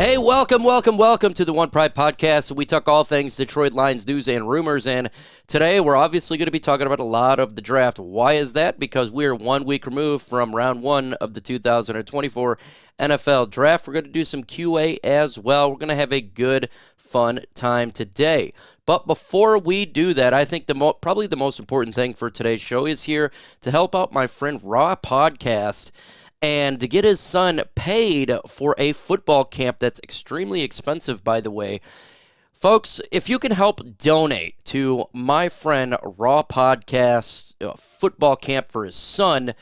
Hey, welcome to the One Pride Podcast. We talk all things Detroit Lions news and rumors, and today we're obviously going to be talking about a lot of the draft. Why is that? Because we're 1 week removed from round one of the 2024 NFL Draft. We're going to do some QA as well. We're going to have a good, fun time today. But before we do that, I think probably the most important thing for today's show is here to help out my friend Raw Podcast and to get his son paid for a football camp that's extremely expensive, by the way. Folks, if you can help donate to my friend Raw Podcast football camp for his son,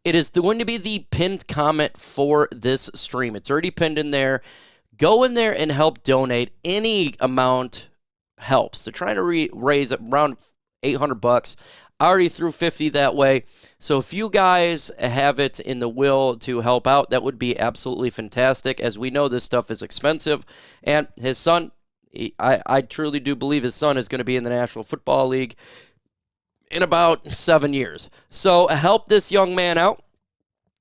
it is going to be the pinned comment for this stream. It's already pinned in there. Go in there and help donate. Any amount helps. They're trying to raise around $800. I already threw 50 that way. So if you guys have it in the will to help out, that would be absolutely fantastic. As we know, this stuff is expensive. And his son, I truly do believe his son is going to be in the National Football League in about 7 years. So help this young man out.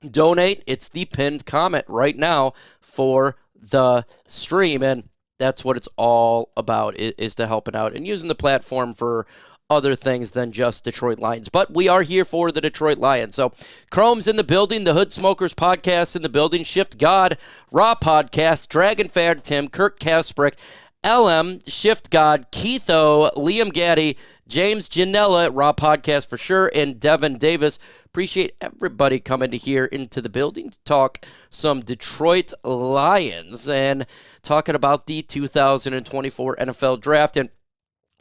Donate. It's the pinned comment right now for the stream. And that's what it's all about, is to helping out and using the platform for other things than just Detroit Lions. But we are here for the Detroit Lions. So Chrome's in the building, the Hood Smokers podcast in the building, Shift God, Raw Podcast, Dragon Fan Tim, Kirk Kasprick, LM, Shift God, Keitho, Liam Gaddy, James Janella, Raw Podcast for sure, and Devin Davis. Appreciate everybody coming to here into the building to talk some Detroit Lions and talking about the 2024 NFL Draft. And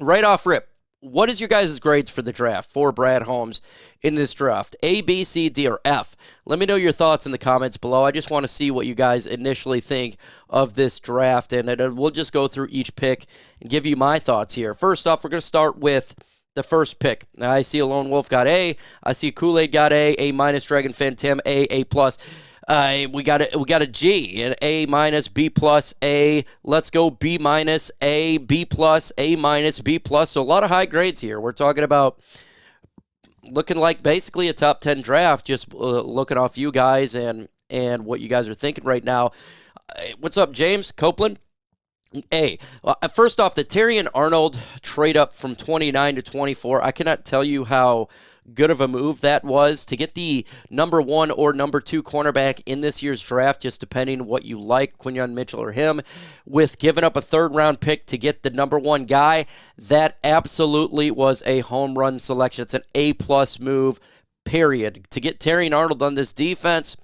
right off rip, what is your guys' grades for the draft for Brad Holmes in this draft? A, B, C, D, or F? Let me know your thoughts in the comments below. I just want to see what you guys initially think of this draft, and we'll just go through each pick and give you my thoughts here. First off, we're going to start with the first pick. Now, I see a Lone Wolf got A. I see Kool-Aid got A minus, Dragon Fan Tim, A plus. We got a G, an A minus, B plus, A. Let's go B minus, A, B plus, A minus, B plus. So a lot of high grades here. We're talking about looking like basically a top 10 draft, just looking off you guys and what you guys are thinking right now. What's up, James Copeland? A. First off, the Terrion Arnold trade up from 29 to 24. I cannot tell you how good of a move that was to get the number 1 or number 2 cornerback in this year's draft, just depending what you like, Quinyon Mitchell or him, with giving up a third-round pick to get the number 1 guy. That absolutely was a home run selection. It's an A-plus move, period. To get Terrion Arnold on this defense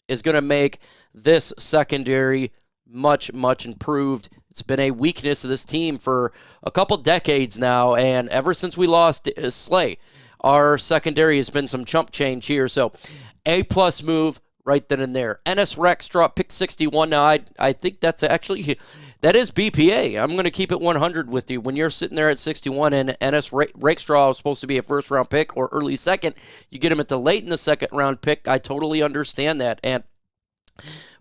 is going to make this secondary much, much improved. It's been a weakness of this team for a couple decades now, and ever since we lost Slay, our secondary has been some chump change here. So A-plus move right then and there. Ennis Rakestraw, pick 61. Now, I think that is BPA. I'm going to keep it 100 with you. When you're sitting there at 61 and Ennis Rakestraw was supposed to be a first-round pick or early second, you get him at the late in the second-round pick. I totally understand that. And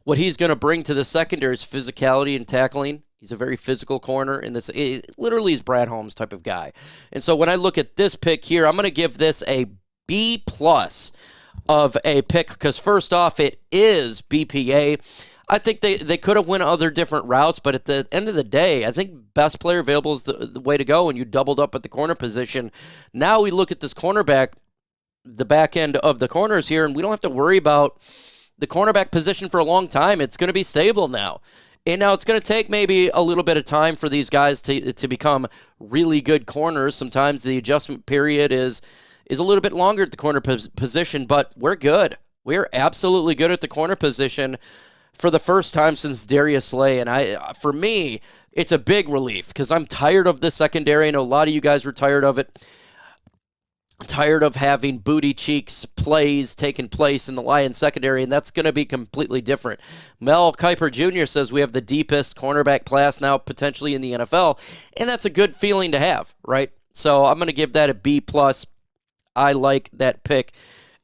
what he's going to bring to the secondary is physicality and tackling. He's a very physical corner, and this literally is Brad Holmes type of guy. And so when I look at this pick here, I'm going to give this a B+ of a pick because first off, it is BPA. I think they could have went other different routes, but at the end of the day, I think best player available is the way to go, and you doubled up at the corner position. Now we look at this cornerback, the back end of the corners here, and we don't have to worry about the cornerback position for a long time. It's going to be stable now. And now it's going to take maybe a little bit of time for these guys to become really good corners. Sometimes the adjustment period is a little bit longer at the corner position, but we're good. We're absolutely good at the corner position for the first time since Darius Slay. And for me, it's a big relief because I'm tired of the secondary. I know a lot of you guys were tired of it. Tired of having booty cheeks plays taking place in the Lions secondary, and that's going to be completely different. Mel Kiper Jr. says we have the deepest cornerback class now potentially in the NFL, and that's a good feeling to have, right? So I'm going to give that a B+. I like that pick.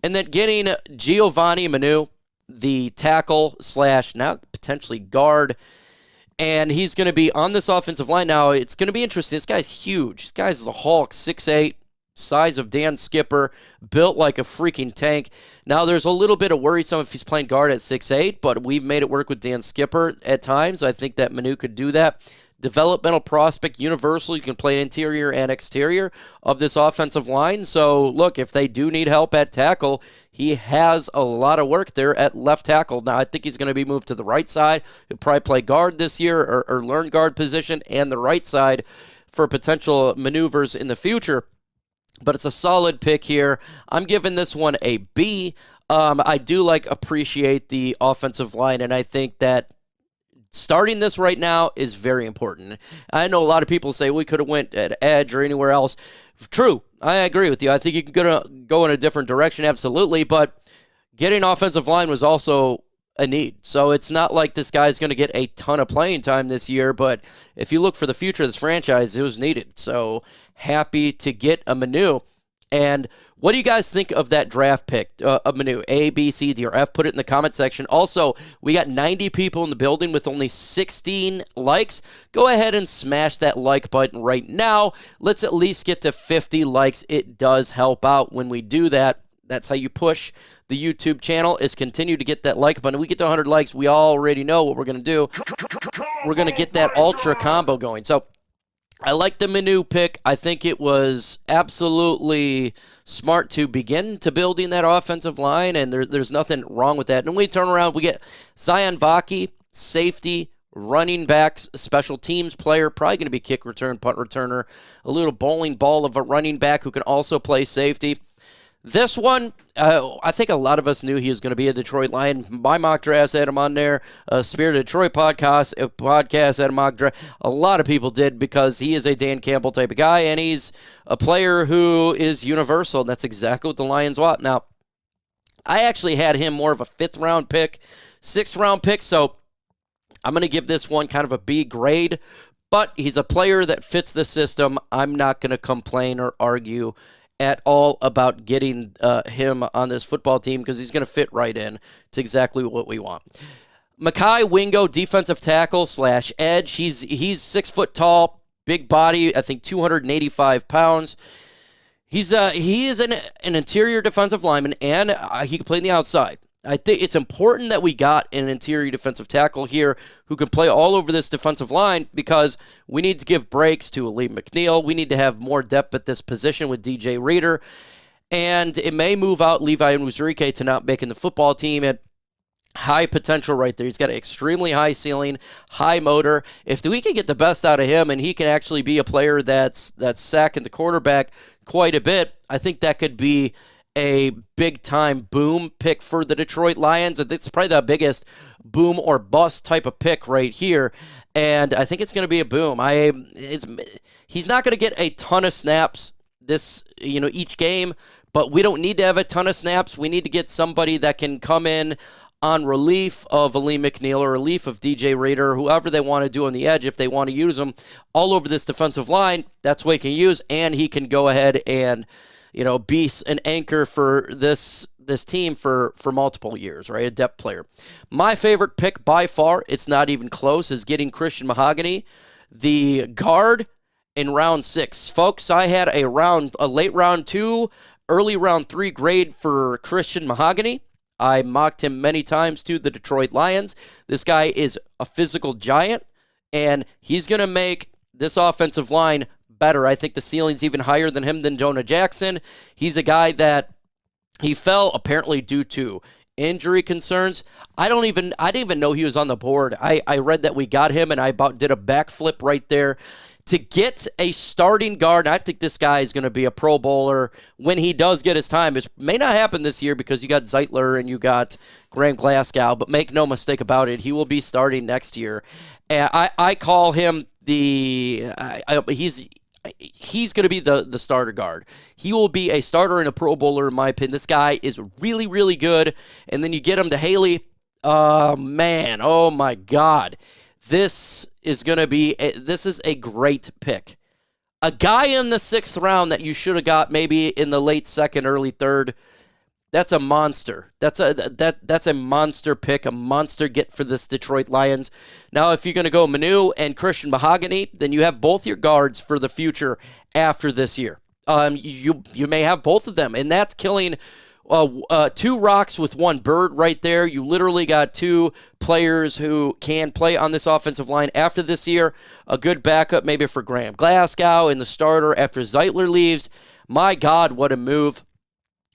And then getting Giovanni Manu, the tackle / now potentially guard, and he's going to be on this offensive line. Now, it's going to be interesting. This guy's huge. This guy's a Hulk, 6'8", size of Dan Skipper, built like a freaking tank. Now, there's a little bit of worrisome if he's playing guard at 6'8", but we've made it work with Dan Skipper at times. I think that Manu could do that. Developmental prospect, universal. You can play interior and exterior of this offensive line. So, look, if they do need help at tackle, he has a lot of work there at left tackle. Now, I think he's going to be moved to the right side. He'll probably play guard this year or learn guard position and the right side for potential maneuvers in the future. But it's a solid pick here. I'm giving this one a B. I do appreciate the offensive line, and I think that starting this right now is very important. I know a lot of people say we could have went at edge or anywhere else. True, I agree with you. I think you can go in a different direction, absolutely, but getting offensive line was also a need. So it's not like this guy's going to get a ton of playing time this year, but if you look for the future of this franchise, it was needed. So happy to get a Manu. And what do you guys think of that draft pick of Manu? A, B, C, D, or F? Put it in the comment section. Also, we got 90 people in the building with only 16 likes. Go ahead and smash that like button right now. Let's at least get to 50 likes. It does help out when we do that. That's how you push the YouTube channel, is continue to get that like button. When we get to 100 likes, we already know what we're going to do. We're going to get that ultra combo going. So I like the Manu pick. I think it was absolutely smart to begin to building that offensive line, and there's nothing wrong with that. And when we turn around, we get Zion Vaki, safety, running backs, special teams player, probably going to be kick return, punt returner, a little bowling ball of a running back who can also play safety. This one, I think a lot of us knew he was going to be a Detroit Lion. My mock drafts had him on there. Spirit of Detroit podcast had a mock draft. A lot of people did because he is a Dan Campbell type of guy, and he's a player who is universal. That's exactly what the Lions want. Now, I actually had him more of a 5th-round pick, 6th-round pick, so I'm going to give this one kind of a B grade. But he's a player that fits the system. I'm not going to complain or argue at all about getting him on this football team because he's going to fit right in to exactly what we want. Mekhi Wingo, defensive tackle / edge. He's 6 foot tall, big body, I think 285 pounds. He is an interior defensive lineman, and he can play on the outside. I think it's important that we got an interior defensive tackle here who can play all over this defensive line because we need to give breaks to Lee McNeil. We need to have more depth at this position with DJ Reader. And it may move out Levi Onwuzurike to not making the football team at high potential right there. He's got an extremely high ceiling, high motor. If we can get the best out of him and he can actually be a player that's sacking the quarterback quite a bit, I think that could be a big-time boom pick for the Detroit Lions. It's probably the biggest boom or bust type of pick right here, and I think it's going to be a boom. He's not going to get a ton of snaps each game, but we don't need to have a ton of snaps. We need to get somebody that can come in on relief of Lee McNeil or relief of DJ Reader, or whoever they want to do on the edge. If they want to use him all over this defensive line, that's what he can use, and he can go ahead and be an anchor for this team for multiple years, right? A depth player. My favorite pick by far, it's not even close, is getting Christian Mahogany, the guard, in round 6. Folks, I had a late round 2, early round 3 grade for Christian Mahogany. I mocked him many times to the Detroit Lions. This guy is a physical giant, and he's going to make this offensive line better. I think the ceiling's even higher than him than Jonah Jackson. He's a guy that he fell apparently due to injury concerns. I didn't even know he was on the board. I read that we got him, and I did a backflip right there to get a starting guard. I think this guy is going to be a Pro Bowler when he does get his time. It may not happen this year because you got Zeitler and you got Graham Glasgow, but make no mistake about it, he will be starting next year. And I call him he's going to be the starter guard. He will be a starter and a Pro Bowler, in my opinion. This guy is really, really good. And then you get him to Haley. Oh, man. Oh, my God. This is a great pick. A guy in the 6th round that you should have got maybe in the late 2nd, early 3rd. That's a monster. That's a monster pick, a monster get for this Detroit Lions. Now, if you're going to go Manu and Christian Mahogany, then you have both your guards for the future after this year. You may have both of them, and that's killing two rocks with one bird right there. You literally got two players who can play on this offensive line after this year. A good backup maybe for Graham Glasgow and the starter after Zeitler leaves. My God, what a move.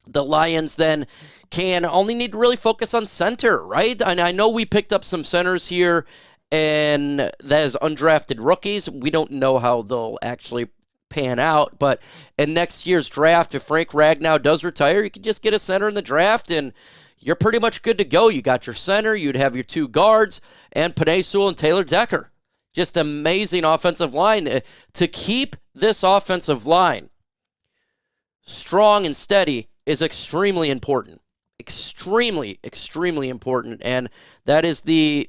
The Lions then can only need to really focus on center, right? And I know we picked up some centers here, and that is undrafted rookies. We don't know how they'll actually pan out, but in next year's draft, if Frank Ragnow does retire, you can just get a center in the draft, and you're pretty much good to go. You got your center, you'd have your two guards, and Penei Sewell and Taylor Decker. Just amazing offensive line. To keep this offensive line strong and steady is extremely important. Extremely, extremely important, and that is the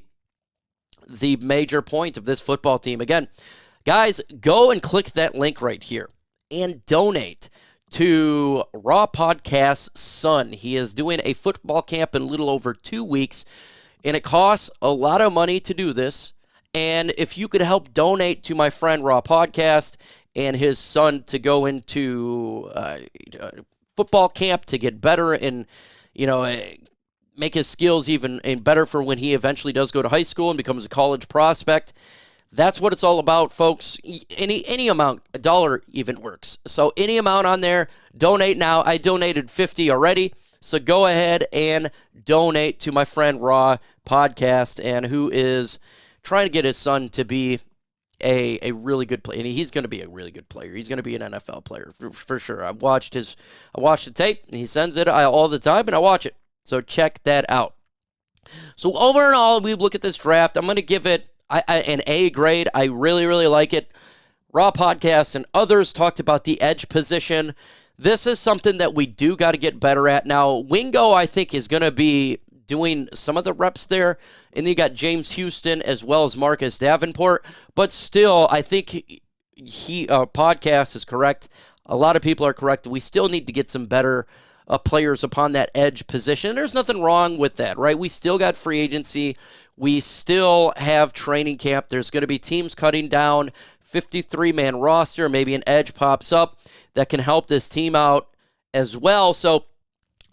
major point of this football team. Again, guys, go and click that link right here and donate to Raw Podcast's son. He is doing a football camp in a little over 2 weeks, and it costs a lot of money to do this. And if you could help donate to my friend Raw Podcast and his son to go into football camp to get better and, make his skills even better for when he eventually does go to high school and becomes a college prospect, that's what it's all about, folks. Any amount, a dollar even works. So any amount on there, donate now. I donated $50 already, so go ahead and donate to my friend Raw Podcast, and who is trying to get his son to be a really good player. And he's going to be a really good player. He's going to be an NFL player for sure. I watched the tape, and he sends it all the time, and I watch it. So check that out. So over and all, we look at this draft. I'm going to give it an A grade. I really, really like it. Raw Podcast and others talked about the edge position. This is something that we do got to get better at. Now, Wingo, I think, is going to be doing some of the reps there. And then you got James Houston as well as Marcus Davenport. But still, I think Podcast is correct. A lot of people are correct. We still need to get some better players upon that edge position. There's nothing wrong with that, right? We still got free agency. We still have training camp. There's going to be teams cutting down 53-man roster. Maybe an edge pops up that can help this team out as well. So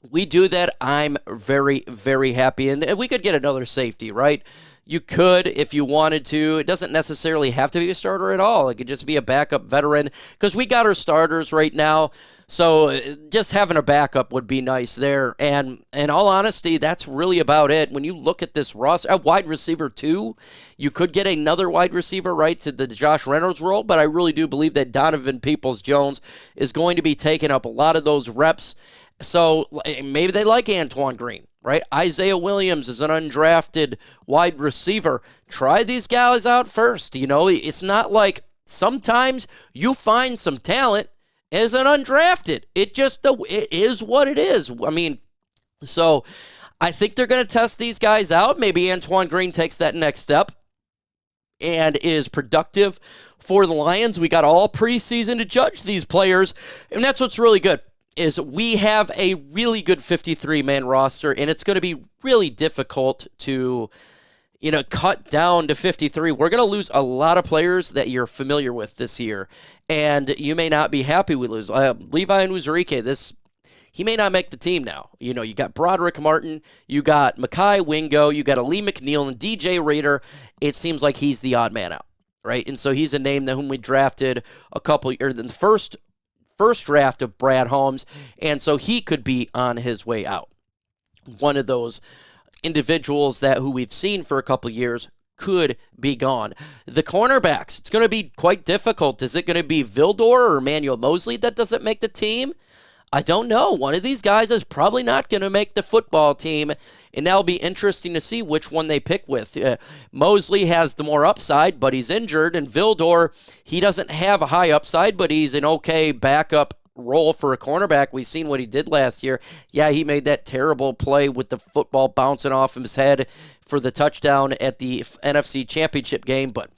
we do that. I'm very, very happy. And we could get another safety, right? You could if you wanted to. It doesn't necessarily have to be a starter at all. It could just be a backup veteran because we got our starters right now. So just having a backup would be nice there. And in all honesty, that's really about it. When you look at this roster, a wide receiver too, you could get another wide receiver, right, to the Josh Reynolds role. But I really do believe that Donovan Peoples-Jones is going to be taking up a lot of those reps. So maybe they like Antoine Green, right? Isaiah Williams is an undrafted wide receiver. Try these guys out first. It's not like sometimes you find some talent as an undrafted. It is what it is. I mean, so I think they're going to test these guys out. Maybe Antoine Green takes that next step and is productive for the Lions. We got all preseason to judge these players, and that's what's really good. Is we have a really good 53-man roster, and it's going to be really difficult to, cut down to 53. We're going to lose a lot of players that you're familiar with this year, and you may not be happy we lose. Levi Onwuzurike, he may not make the team now. You got Broderick Martin, you got Mekhi Wingo, you got Ali McNeil, and DJ Rader. It seems like he's the odd man out, right? And so he's a name that whom we drafted in the first draft of Brad Holmes, and so he could be on his way out. One of those individuals who we've seen for a couple years could be gone. The cornerbacks, it's going to be quite difficult. Is it going to be Vildor or Emmanuel Mosley that doesn't make the team? I don't know. One of these guys is probably not going to make the football team, and that'll be interesting to see which one they pick with. Mosley has the more upside, but he's injured, and Vildor, he doesn't have a high upside, but he's an okay backup role for a cornerback. We've seen what he did last year. Yeah, he made that terrible play with the football bouncing off his head for the touchdown at the NFC Championship game, but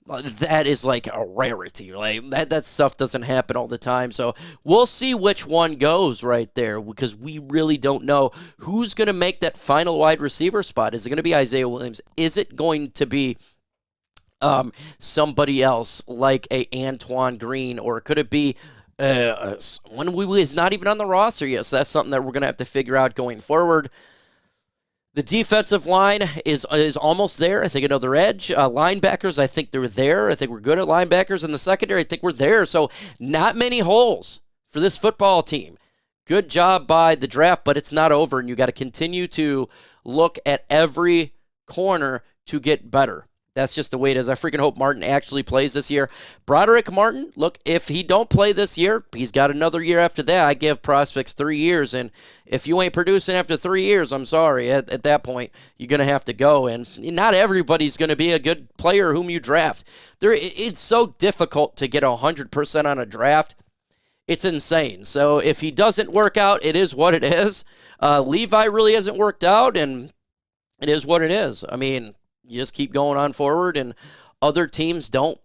that is like a rarity. Like that stuff doesn't happen all the time. So we'll see which one goes right there, because we really don't know who's going to make that final wide receiver spot. Is it going to be Isaiah Williams? Is it going to be somebody else like a Antoine Green, or could it be One who is not even on the roster yet, so that's something that we're going to have to figure out going forward. The defensive line is almost there. I think another edge. Linebackers, I think they're there. I think we're good at linebackers. In the secondary, I think we're there. So not many holes for this football team. Good job by the draft, but it's not over, and you got to continue to look at every corner to get better. That's just the way it is. I freaking hope Martin actually plays this year. Broderick Martin, look, if he don't play this year, he's got another year after that. I give prospects 3 years, and if you ain't producing after 3 years, I'm sorry. At that point, you're going to have to go, and not everybody's going to be a good player whom you draft. It's so difficult to get 100% on a draft. It's insane. So if he doesn't work out, it is what it is. Levi really hasn't worked out, and it is what it is. I mean, you just keep going on forward, and other teams don't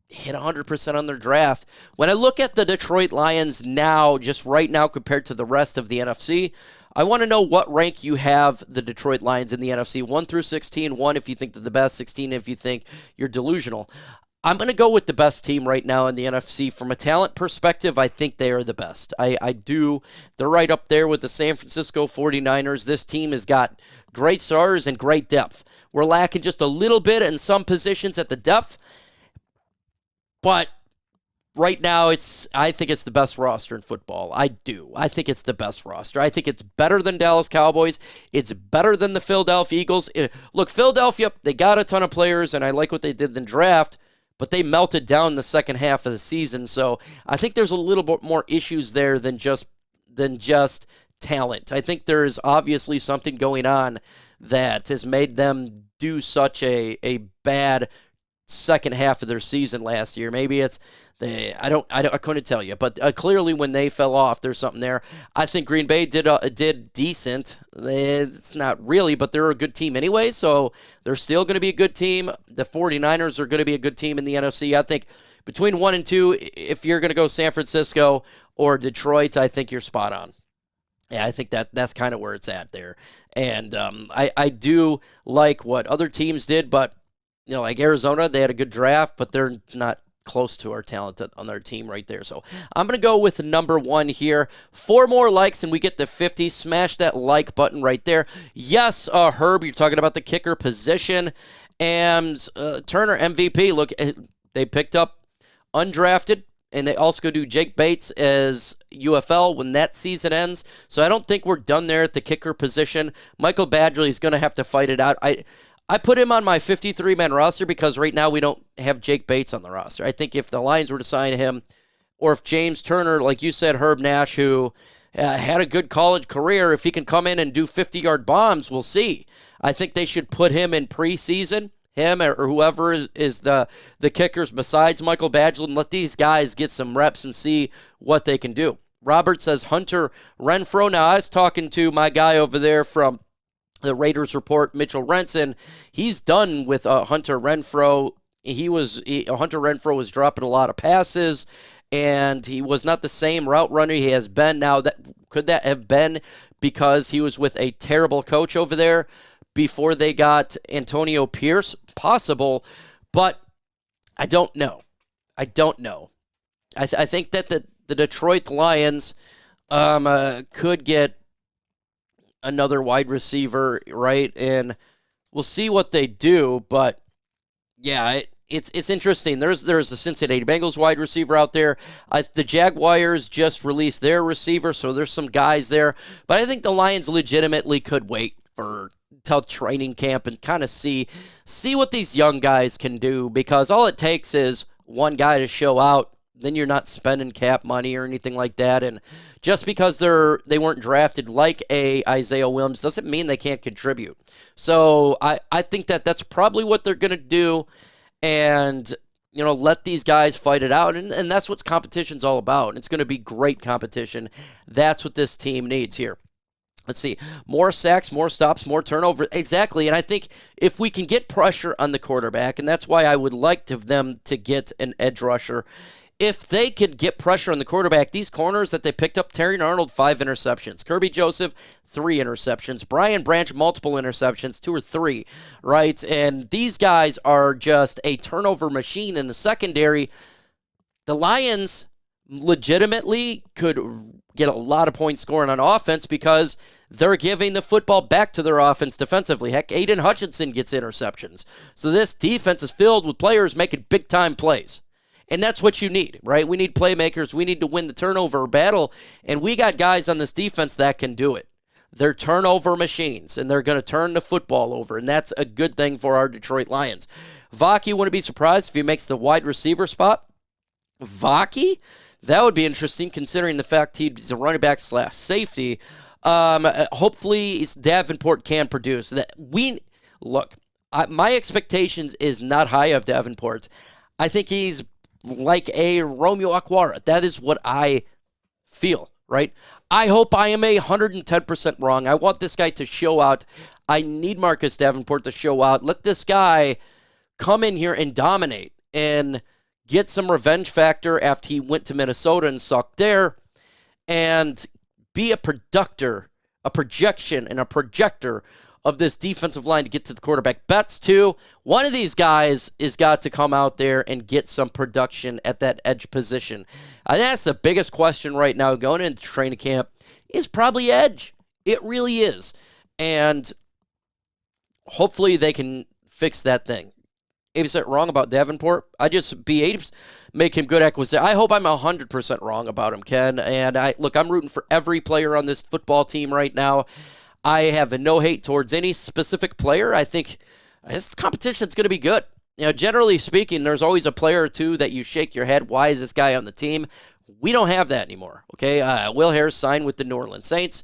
hit 100% on their draft. When I look at the Detroit Lions now, just right now compared to the rest of the NFC, I want to know what rank you have the Detroit Lions in the NFC. 1 through 16, 1 if you think they're the best, 16 if you think you're delusional. I'm going to go with the best team right now in the NFC. From a talent perspective, I think they are the best. I do. They're right up there with the San Francisco 49ers. This team has got great starters and great depth. We're lacking just a little bit in some positions at the depth, but right now I think it's the best roster in football. I do. I think it's the best roster. I think it's better than Dallas Cowboys. It's better than the Philadelphia Eagles. Look, Philadelphia, they got a ton of players, and I like what they did in the draft, but they melted down the second half of the season. So I think there's a little bit more issues there than just talent. I think there is obviously something going on that has made them do such a bad second half of their season last year. Maybe it's I couldn't tell you, but clearly when they fell off, there's something there. I think Green Bay did decent. It's not really, but they're a good team anyway, so they're still going to be a good team. The 49ers are going to be a good team in the NFC. I think between 1 and 2, if you're going to go San Francisco or Detroit, I think you're spot on. Yeah, I think that's kind of where it's at there. And I do like what other teams did, but, like Arizona, they had a good draft, but they're not close to our talent on their team right there. So I'm going to go with number 1 here. 4 more likes and we get to 50. Smash that like button right there. Yes, Herb, you're talking about the kicker position. And Turner, MVP. Look, they picked up undrafted, and they also do Jake Bates as UFL when that season ends. So I don't think we're done there at the kicker position. Michael Badgley is going to have to fight it out. I put him on my 53-man roster because right now we don't have Jake Bates on the roster. I think if the Lions were to sign him, or if James Turner, like you said, Herb Nash, who had a good college career, if he can come in and do 50-yard bombs, we'll see. I think they should put him in preseason, him or whoever is the kickers besides Michael Badgley, and let these guys get some reps and see what they can do. Robert says Hunter Renfrow. Now, I was talking to my guy over there from the Raiders Report, Mitchell Renson. He's done with Hunter Renfrow. Hunter Renfrow was dropping a lot of passes, and he was not the same route runner he has been. Now, could that have been because he was with a terrible coach over there before they got Antonio Pierce? Possible, but I don't know. I think that the Detroit Lions could get another wide receiver, right? And we'll see what they do, but yeah, it's interesting. There's a Cincinnati Bengals wide receiver out there. The Jaguars just released their receiver, so there's some guys there. But I think the Lions legitimately could wait till training camp and kind of see what these young guys can do, because all it takes is one guy to show out. Then you're not spending cap money or anything like that. And just because they weren't drafted like a Isaiah Williams doesn't mean they can't contribute. So I think that's probably what they're going to do, and let these guys fight it out. And that's what competition's all about. It's going to be great competition. That's what this team needs here. Let's see. More sacks, more stops, more turnover. Exactly. And I think if we can get pressure on the quarterback, and that's why I would like them to get an edge rusher. If they could get pressure on the quarterback, these corners that they picked up, Terrion Arnold, 5 interceptions. Kirby Joseph, 3 interceptions. Brian Branch, multiple interceptions, 2 or 3, right? And these guys are just a turnover machine in the secondary. The Lions legitimately could get a lot of points scoring on offense because they're giving the football back to their offense defensively. Heck, Aiden Hutchinson gets interceptions. So this defense is filled with players making big-time plays. And that's what you need, right? We need playmakers. We need to win the turnover battle. And we got guys on this defense that can do it. They're turnover machines, and they're going to turn the football over. And that's a good thing for our Detroit Lions. Vaki, wouldn't be surprised if he makes the wide receiver spot. Vaki? That would be interesting considering the fact he's a running back / safety. Hopefully Davenport can produce. My expectations is not high of Davenport. I think he's like a Romeo Aquara. That is what I feel, right? I hope I am 110% wrong. I want this guy to show out. I need Marcus Davenport to show out. Let this guy come in here and dominate and get some revenge factor after he went to Minnesota and sucked there, and be a projection and a projector of this defensive line to get to the quarterback. Betts, too. One of these guys has got to come out there and get some production at that edge position. I think that's the biggest question right now going into training camp is probably edge. It really is. And hopefully they can fix that thing. 80% wrong about Davenport. I just be 80%, make him good acquisition. I hope I'm 100% wrong about him, Ken. And I'm rooting for every player on this football team right now. I have no hate towards any specific player. I think this competition is going to be good. Generally speaking, there's always a player or two that you shake your head. Why is this guy on the team? We don't have that anymore. Okay, Will Harris signed with the New Orleans Saints.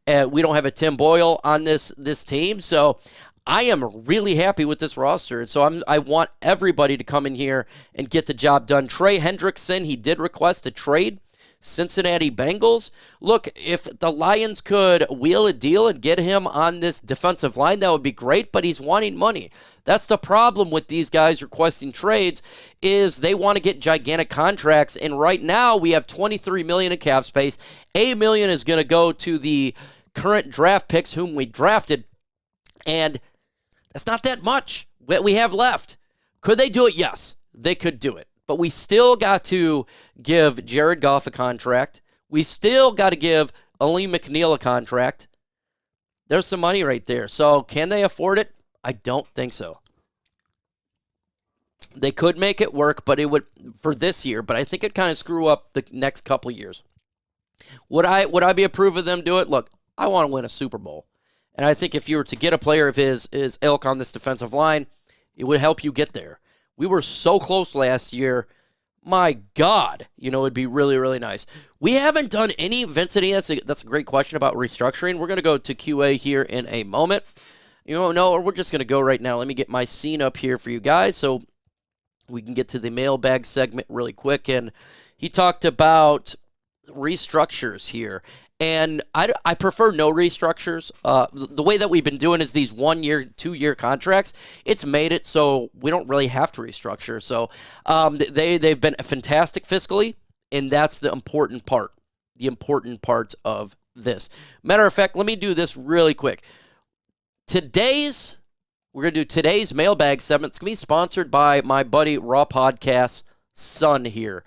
We don't have a Tim Boyle on this team, so I am really happy with this roster. And so I want everybody to come in here and get the job done. Trey Hendrickson, he did request a trade. Cincinnati Bengals. Look, if the Lions could wheel a deal and get him on this defensive line, that would be great, but he's wanting money. That's the problem with these guys requesting trades is they want to get gigantic contracts, and right now we have $23 million in cap space. $8 million is going to go to the current draft picks whom we drafted, and that's not that much what we have left. Could they do it? Yes, they could do it. But we still got to give Jared Goff a contract. We still got to give Aleem McNeil a contract. There's some money right there. So can they afford it? I don't think so. They could make it work, but it would for this year. But I think it kind of screw up the next couple of years. Would I be approved of them do it? Look, I want to win a Super Bowl. And I think if you were to get a player of his ilk on this defensive line, it would help you get there. We were so close last year. My God, it'd be really, really nice. We haven't done any, Vincent, that's a great question about restructuring. We're going to go to QA here in a moment. No, we're just going to go right now. Let me get my scene up here for you guys so we can get to the mailbag segment really quick. And he talked about restructures here. And I prefer no restructures. The way that we've been doing is these 1 year, 2 year contracts. It's made it so we don't really have to restructure. So they've been fantastic fiscally, and that's the important part. The important part of this. Matter of fact, let me do this really quick. We're going to do today's mailbag segment. It's going to be sponsored by my buddy Raw Podcast's son here.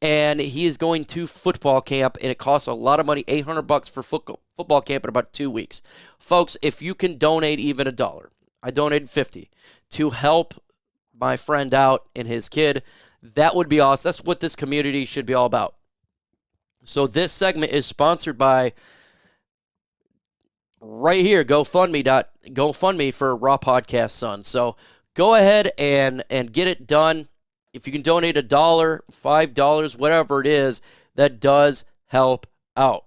And he is going to football camp, and it costs a lot of money, $800 for football camp in about 2 weeks. Folks, if you can donate even $1, I donated $50 to help my friend out and his kid. That would be awesome. That's what this community should be all about. So this segment is sponsored by right here, GoFundMe for Raw Podcast Son. So go ahead and get it done. If you can donate $1, $5, whatever it is, that does help out.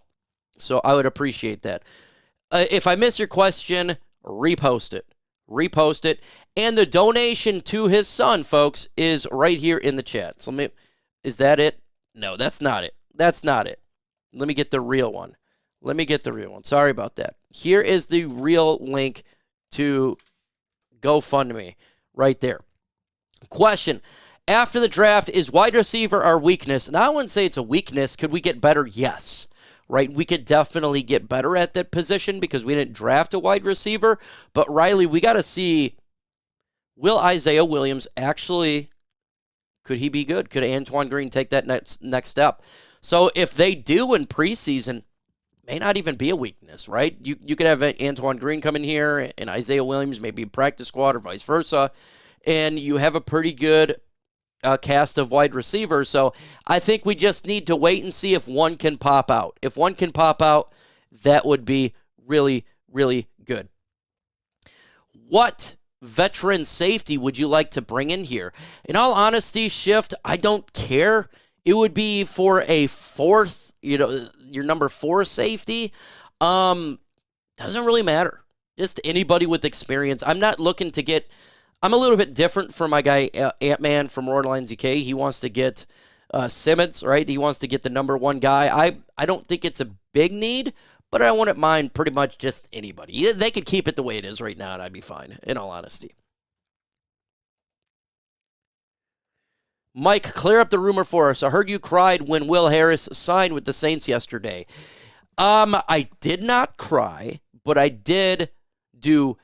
So I would appreciate that. If I miss your question, repost it. Repost it. And the donation to his son, folks, is right here in the chat. So is that it? No, that's not it. That's not it. Let me get the real one. Sorry about that. Here is the real link to GoFundMe right there. Question. After the draft, is wide receiver our weakness? And I wouldn't say it's a weakness. Could we get better? Yes. Right? We could definitely get better at that position because we didn't draft a wide receiver. But, Riley, we got to see, will Isaiah Williams actually, could he be good? Could Antoine Green take that next step? So if they do in preseason, may not even be a weakness, right? You could have Antoine Green come in here and Isaiah Williams maybe practice squad or vice versa, and you have a pretty good cast of wide receivers. So I think we just need to wait and see if one can pop out. If one can pop out, that would be really, really good. What veteran safety would you like to bring in here? In all honesty, Shift, I don't care. It would be for a fourth, your number 4 safety. Doesn't really matter. Just anybody with experience. I'm not looking to get. I'm a little bit different from my guy Ant-Man from Roarline ZK. He wants to get Simmons, right? He wants to get the number 1 guy. I don't think it's a big need, but I wouldn't mind pretty much just anybody. They could keep it the way it is right now, and I'd be fine, in all honesty. Mike, clear up the rumor for us. I heard you cried when Will Harris signed with the Saints yesterday. I did not cry, but I did do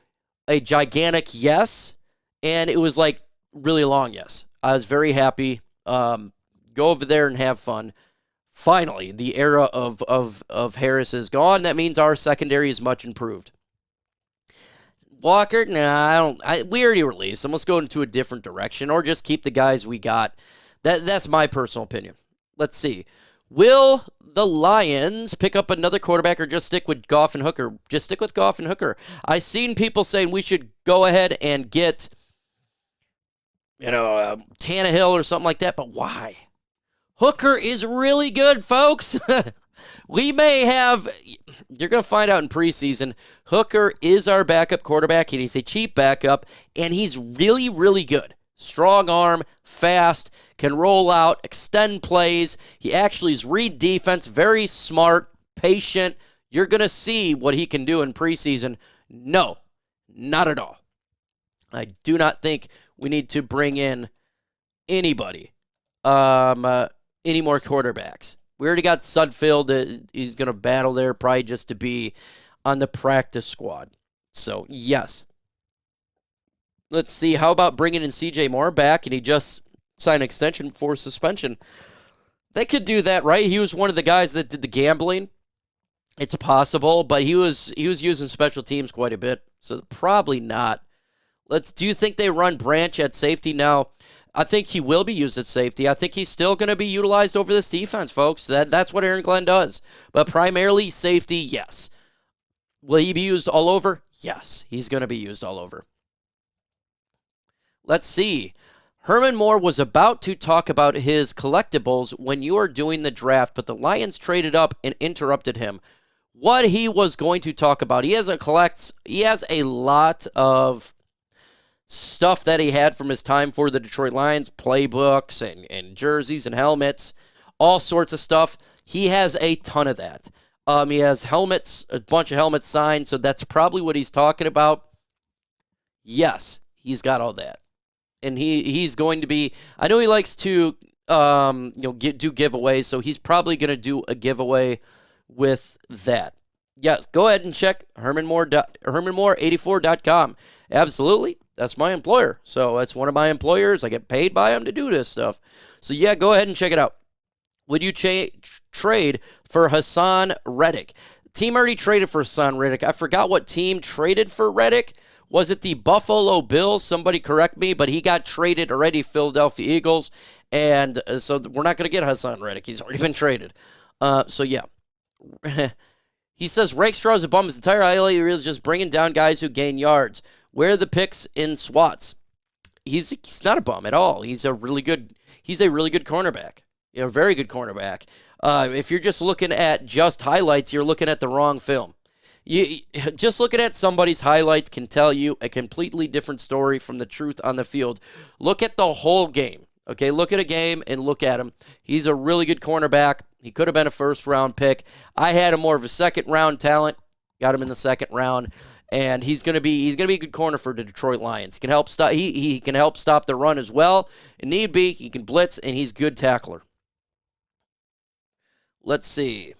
a gigantic yes, and it was like really long yes. I was very happy. Go over there and have fun. Finally, the era of Harris is gone. That means our secondary is much improved. Walker, nah, we already released him. Let's go into a different direction, or just keep the guys we got. That's my personal opinion. Let's see. Will the Lions pick up another quarterback, or just stick with Goff and Hooker? Just stick with Goff and Hooker. I've seen people saying we should go ahead and get, Tannehill or something like that, but why? Hooker is really good, folks. We may have, you're going to find out in preseason, Hooker is our backup quarterback, and he's a cheap backup, and he's really, really good. Strong arm, fast, can roll out, extend plays. He actually is read defense, very smart, patient. You're going to see what he can do in preseason. No, not at all. I do not think we need to bring in anybody, any more quarterbacks. We already got Sudfeld. He's going to battle there probably just to be on the practice squad. So, yes. Let's see. How about bringing in C.J. Moore back, and he just signed an extension for suspension? They could do that, right? He was one of the guys that did the gambling. It's possible, but he was using special teams quite a bit, so probably not. Do you think they run Branch at safety now? I think he will be used at safety. I think he's still going to be utilized over this defense, folks. That's what Aaron Glenn does. But primarily safety, yes. Will he be used all over? Yes, he's going to be used all over. Let's see. Herman Moore was about to talk about his collectibles when you were doing the draft, but the Lions traded up and interrupted him. What he was going to talk about, he has a lot of stuff that he had from his time for the Detroit Lions, playbooks and jerseys and helmets, all sorts of stuff. He has a ton of that. He has helmets, a bunch of helmets signed, so that's probably what he's talking about. Yes, he's got all that. And he's going to be, I know he likes to do giveaways, so he's probably going to do a with that. Yes, go ahead and check HermanMoore84.com. Absolutely. That's my employer. So that's one of my employers. I get paid by them to do this stuff. So yeah, go ahead and check it out. Would you trade for Hassan Reddick? Team already traded for Hassan Reddick. I forgot what team traded for Reddick. Was it the Buffalo Bills? Somebody correct me, but he got traded already, Philadelphia Eagles. And so we're not going to get Hassan Reddick. He's already been traded. So yeah. He says Rakestraw is a bum. His entire highlight is just bringing down guys who gain yards. Where are the picks in SWATs? He's not a bum at all. He's a really good cornerback. A very good cornerback. If you're just looking at just highlights, you're looking at the wrong film. Just looking at somebody's highlights can tell you a completely different story from the truth on the field. Look at the whole game. Okay, look at a game and look at him. He's a really good cornerback. He could have been a first-round pick. I had him more of a second-round talent. Got him in the second round. And he's gonna be a good corner for the Detroit Lions. He can help stop the run as well. If need be, he can blitz, and he's a good tackler. Let's see.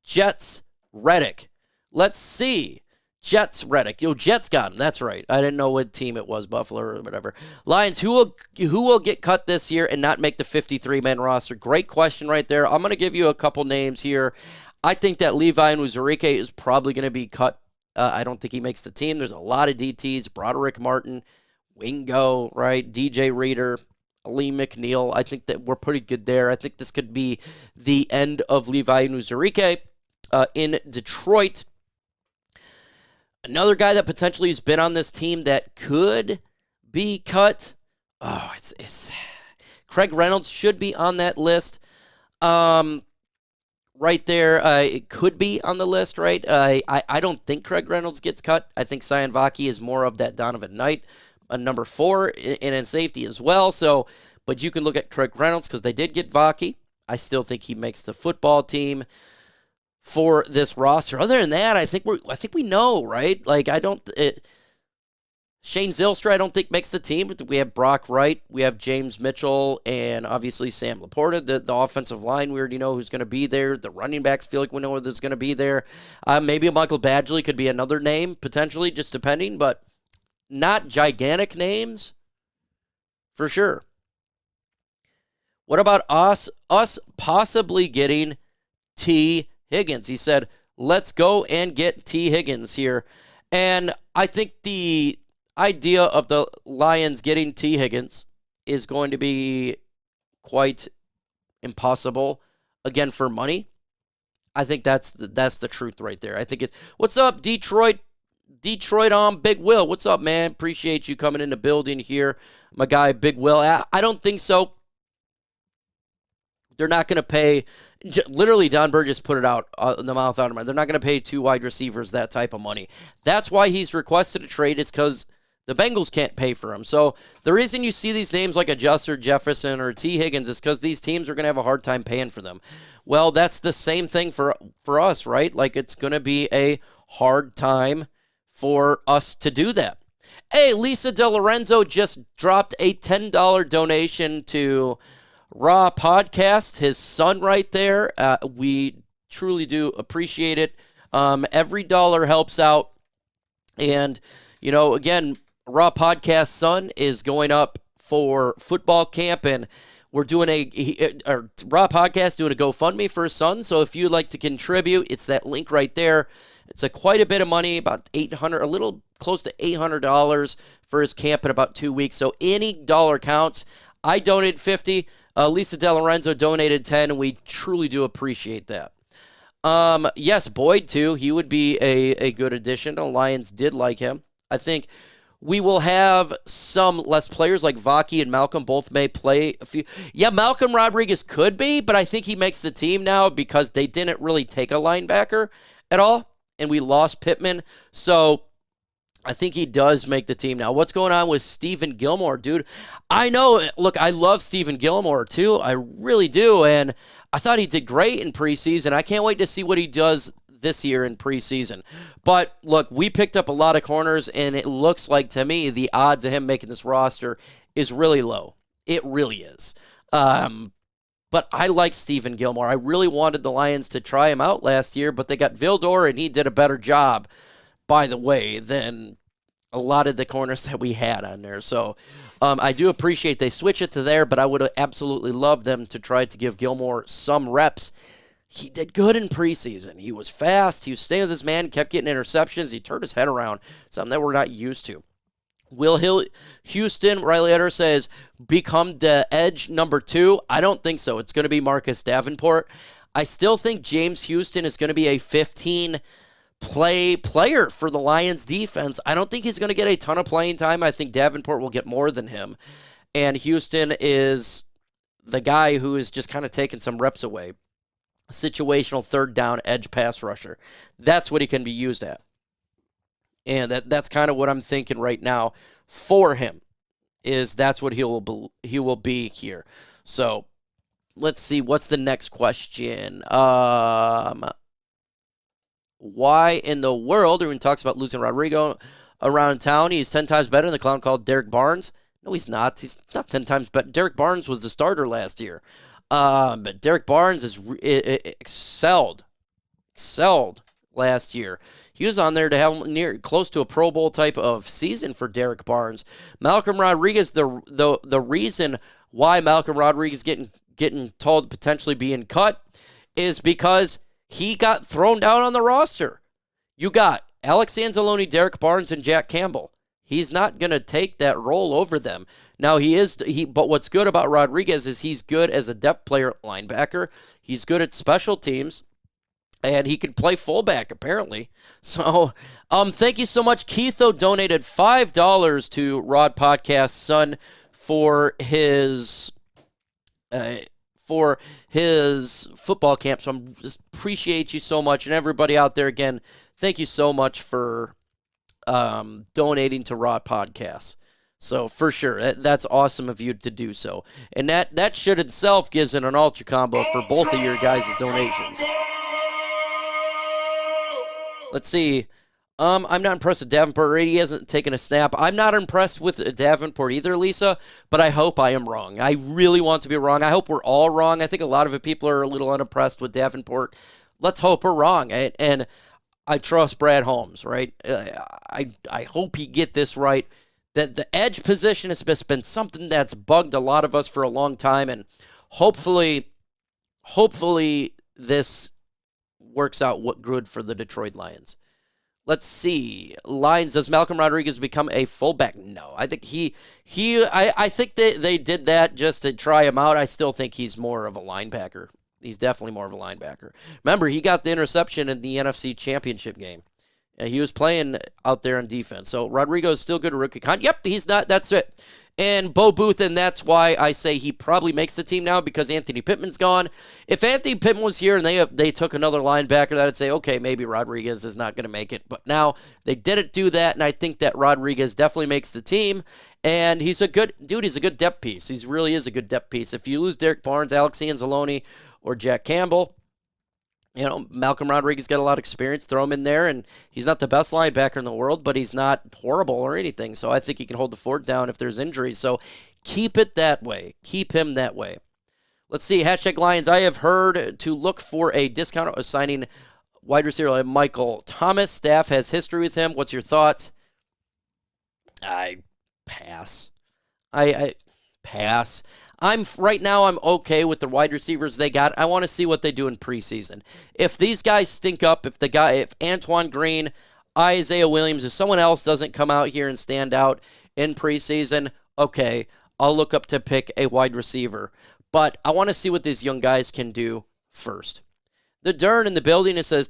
Jets, Reddick. Let's see. Jets, Reddick. Jets got him. That's right. I didn't know what team it was, Buffalo or whatever. Lions, who will get cut this year and not make the 53-man roster? Great question right there. I'm going to give you a couple names here. I think that Levi Onwuzurike is probably going to be cut. I don't think he makes the team. There's a lot of DTs. Broderick Martin, Wingo, right? DJ Reader, Lee McNeil. I think that we're pretty good there. I think this could be the end of Levi Onwuzurike in Detroit. Another guy that potentially has been on this team that could be cut. Oh, it's Craig Reynolds should be on that list. Right there, it could be on the list, right? I don't think Craig Reynolds gets cut. I think Cyan Vaki is more of that Donovan Knight, a number 4, and in safety as well. So, but you can look at Craig Reynolds because they did get Vaki. I still think he makes the football team for this roster. Other than that, I think we know, right? Like Shane Zylstra, I don't think makes the team. But we have Brock Wright, we have James Mitchell, and obviously Sam Laporta. The offensive line, we already know who's going to be there. The running backs feel like we know who's going to be there. Maybe Michael Badgley could be another name potentially, just depending, but not gigantic names for sure. What about us possibly getting T. Higgins? He said, let's go and get T. Higgins here. And I think the idea of the Lions getting T. Higgins is going to be quite impossible, again, for money. I think that's the truth right there. I think what's up, Detroit? Big Will. What's up, man? Appreciate you coming in the building here. My guy, Big Will. I don't think so. They're not going to pay. Literally, Don Burgess put it out in the mouth out of my. They're not going to pay 2 wide receivers that type of money. That's why he's requested a trade, is because the Bengals can't pay for him. So the reason you see these names like a Justin Jefferson or T. Higgins is because these teams are going to have a hard time paying for them. Well, that's the same thing for us, right? Like, it's going to be a hard time for us to do that. Hey, Lisa DeLorenzo just dropped a $10 donation to Raw Podcast, his son right there. We truly do appreciate it. Every dollar helps out. And, again, Raw Podcast son is going up for football camp, and we're doing Raw Podcast doing a GoFundMe for his son. So if you'd like to contribute, it's that link right there. It's quite a bit of money, about $800, a little close to $800 for his camp in about 2 weeks. So any dollar counts. I donated $50. Lisa DeLorenzo donated $10, and we truly do appreciate that. Yes, Boyd, too. He would be a good addition. The Lions did like him. I think we will have some less players like Vaki and Malcolm. Both may play a few. Yeah, Malcolm Rodriguez could be, but I think he makes the team now because they didn't really take a linebacker at all, and we lost Pittman. So I think he does make the team now. What's going on with Stephen Gilmore, dude? I know. Look, I love Stephen Gilmore, too. I really do. And I thought he did great in preseason. I can't wait to see what he does this year in preseason. But, look, we picked up a lot of corners, and it looks like, to me, the odds of him making this roster is really low. It really is. But I like Stephen Gilmore. I really wanted the Lions to try him out last year, but they got Vildor, and he did a better job, by the way, than a lot of the corners that we had on there. So I do appreciate they switch it to there, but I would have absolutely loved them to try to give Gilmore some reps. He did good in preseason. He was fast. He was staying with his man, kept getting interceptions. He turned his head around, something that we're not used to. Will Houston, Riley Etter says, become the edge number 2? I don't think so. It's going to be Marcus Davenport. I still think James Houston is going to be a 15-player for the Lions defense. I don't think he's going to get a ton of playing time. I think Davenport will get more than him. And Houston is the guy who is just kind of taking some reps away. A situational third down edge pass rusher. That's what he can be used at. And that's kind of what I'm thinking right now for him, is that's what he will be here. So let's see, what's the next question? Why in the world, everyone talks about losing Rodrigo around town, he's 10 times better than the clown called Derek Barnes? No, he's not. He's not 10 times better. Derek Barnes was the starter last year. But Derek Barnes is excelled last year. He was on there to have close to a Pro Bowl type of season for Derek Barnes. Malcolm Rodriguez, the reason why Malcolm Rodriguez getting told potentially being cut is because he got thrown down on the roster. You got Alex Anzalone, Derek Barnes, and Jack Campbell. He's not going to take that role over them. Now, but what's good about Rodriguez is he's good as a depth player linebacker. He's good at special teams, and he can play fullback, apparently. So, thank you so much. Keitho donated $5 to Rod Podcast's son for his football camp. So, I just appreciate you so much. And everybody out there, again, thank you so much for donating to Rod Podcasts. So for sure, that's awesome of you to do so. And that should itself gives it an ultra combo for both of your guys' donations. Let's see. I'm not impressed with Davenport. He hasn't taken a snap. I'm not impressed with Davenport either, Lisa, but I hope I am wrong. I really want to be wrong. I hope we're all wrong. I think a lot of people are a little unimpressed with Davenport. Let's hope we're wrong. And I trust Brad Holmes, right? I hope he get this right. That the edge position has been something that's bugged a lot of us for a long time, and hopefully this works out good for the Detroit Lions. Let's see. Lions, does Malcolm Rodriguez become a fullback? No. I think I think they did that just to try him out. I still think he's more of a linebacker. He's definitely more of a linebacker. Remember, he got the interception in the NFC Championship game. He was playing out there on defense. So Rodrigo is still good at rookie con. Yep, he's not. That's it. And Bo Booth, and that's why I say he probably makes the team now because Anthony Pittman's gone. If Anthony Pittman was here and they took another linebacker, that would say, okay, maybe Rodriguez is not going to make it. But now they didn't do that, and I think that Rodriguez definitely makes the team. And he's a good dude. He's a good depth piece. He really is a good depth piece. If you lose Derek Barnes, Alex Anzalone, or Jack Campbell, Malcolm Rodriguez got a lot of experience. Throw him in there, and he's not the best linebacker in the world, but he's not horrible or anything. So I think he can hold the fort down if there's injuries. So keep it that way. Keep him that way. Let's see. Hashtag Lions. I have heard to look for a discount of signing wide receiver like Michael Thomas. Staff has history with him. What's your thoughts? I pass. I pass. Right now I'm okay with the wide receivers they got. I want to see what they do in preseason. If these guys stink up, if Antoine Green, Isaiah Williams, if someone else doesn't come out here and stand out in preseason, okay, I'll look up to pick a wide receiver. But I want to see what these young guys can do first. The Dern in the building, it says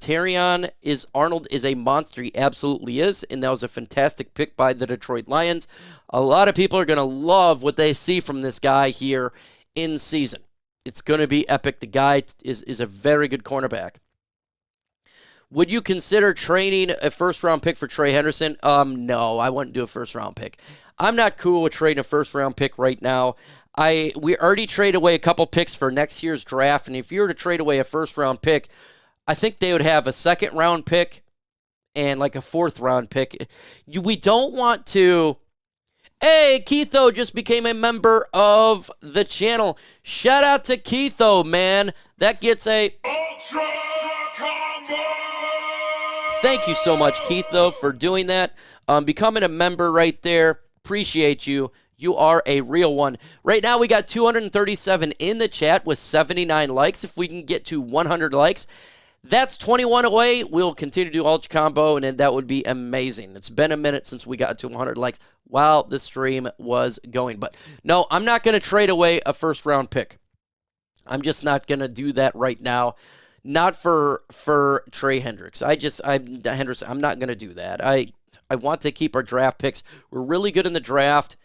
Arnold is a monster. He absolutely is, and that was a fantastic pick by the Detroit Lions. A lot of people are going to love what they see from this guy here in season. It's going to be epic. The guy is a very good cornerback. Would you consider trading a first-round pick for Trey Henderson? No, I wouldn't do a first-round pick. I'm not cool with trading a first-round pick right now. We already traded away a couple picks for next year's draft, and if you were to trade away a first-round pick, I think they would have a second-round pick and like a fourth-round pick. We don't want to... Hey, Keitho just became a member of the channel. Shout out to Keitho, man. That gets a... Ultra Combo! Thank you so much, Keitho, for doing that. Becoming a member right there. Appreciate you. You are a real one. Right now, we got 237 in the chat with 79 likes. If we can get to 100 likes, that's 21 away. We'll continue to do Ultra Combo, and that would be amazing. It's been a minute since we got to 100 likes while the stream was going. But no, I'm not going to trade away a first-round pick. I'm just not going to do that right now. Not for Trey Hendricks. I'm not going to do that. I want to keep our draft picks. We're really good in the draft.